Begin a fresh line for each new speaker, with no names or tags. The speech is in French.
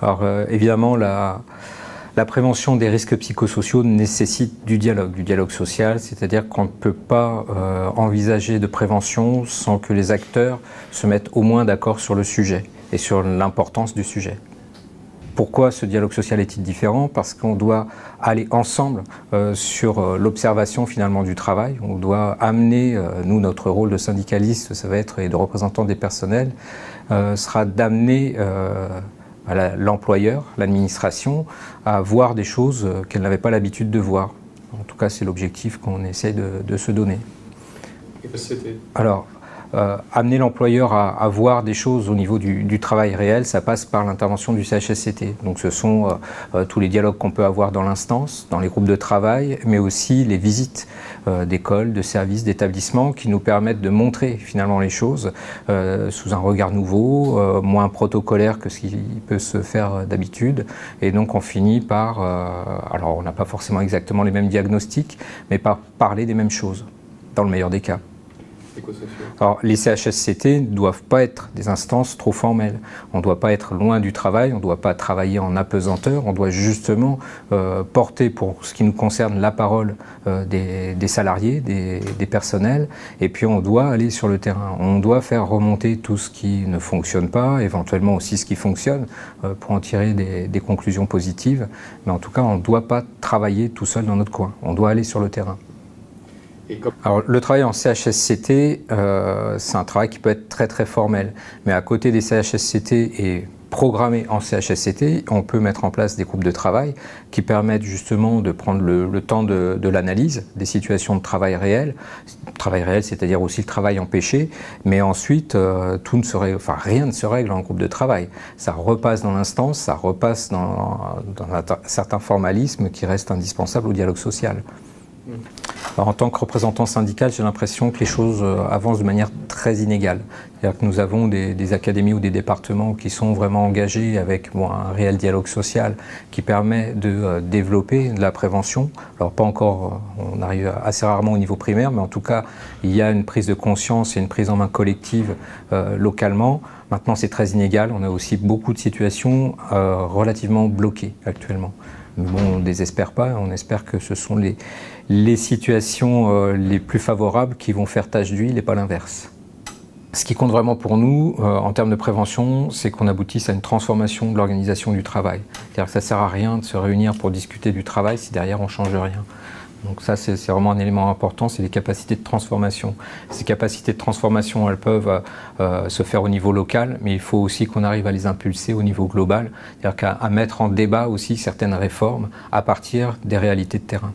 Alors évidemment, la prévention des risques psychosociaux nécessite du dialogue social, c'est-à-dire qu'on ne peut pas envisager de prévention sans que les acteurs se mettent au moins d'accord sur le sujet et sur l'importance du sujet. Pourquoi ce dialogue social est-il différent? Parce qu'on doit aller ensemble sur l'observation finalement du travail. On doit amener, nous, notre rôle de syndicaliste, ça va être, et de représentant des personnels, sera d'amener l'employeur, l'administration, à voir des choses qu'elle n'avait pas l'habitude de voir. En tout cas, c'est l'objectif qu'on essaie de se donner.
Et qu'est-ce que c'était?
Alors, amener l'employeur à voir des choses au niveau du travail réel, ça passe par l'intervention du CHSCT. Donc ce sont tous les dialogues qu'on peut avoir dans l'instance, dans les groupes de travail, mais aussi les visites d'écoles, de services, d'établissements qui nous permettent de montrer finalement les choses sous un regard nouveau, moins protocolaire que ce qui peut se faire d'habitude. Et donc on finit par, alors on n'a pas forcément exactement les mêmes diagnostics, mais par parler des mêmes choses, dans le meilleur des cas. Alors, les CHSCT ne doivent pas être des instances trop formelles. On ne doit pas être loin du travail, on ne doit pas travailler en apesanteur, on doit justement porter, pour ce qui nous concerne, la parole des salariés, des personnels, et puis on doit aller sur le terrain. On doit faire remonter tout ce qui ne fonctionne pas, éventuellement aussi ce qui fonctionne, pour en tirer des conclusions positives. Mais en tout cas, on ne doit pas travailler tout seul dans notre coin, on doit aller sur le terrain. Alors, le travail en CHSCT, c'est un travail qui peut être très très formel, mais à côté des CHSCT et programmé en CHSCT, on peut mettre en place des groupes de travail qui permettent justement de prendre le temps de l'analyse des situations de travail réel, c'est-à-dire aussi le travail empêché, mais ensuite rien ne se règle dans le groupe de travail. Ça repasse dans l'instance, ça repasse dans certains formalismes qui restent indispensables au dialogue social. Alors, en tant que représentant syndical, j'ai l'impression que les choses avancent de manière très inégale. C'est-à-dire que nous avons des académies ou des départements qui sont vraiment engagés avec un réel dialogue social qui permet de développer de la prévention. Alors pas encore, on arrive assez rarement au niveau primaire, mais en tout cas, il y a une prise de conscience et une prise en main collective localement. Maintenant, c'est très inégal. On a aussi beaucoup de situations relativement bloquées actuellement. Mais bon, on ne désespère pas, on espère que ce sont les situations les plus favorables qui vont faire tache d'huile et pas l'inverse. Ce qui compte vraiment pour nous, en termes de prévention, c'est qu'on aboutisse à une transformation de l'organisation du travail. C'est-à-dire que ça ne sert à rien de se réunir pour discuter du travail si derrière on ne change rien. Donc ça, c'est vraiment un élément important, c'est les capacités de transformation. Ces capacités de transformation, elles peuvent se faire au niveau local, mais il faut aussi qu'on arrive à les impulser au niveau global, c'est-à-dire qu'à mettre en débat aussi certaines réformes à partir des réalités de terrain.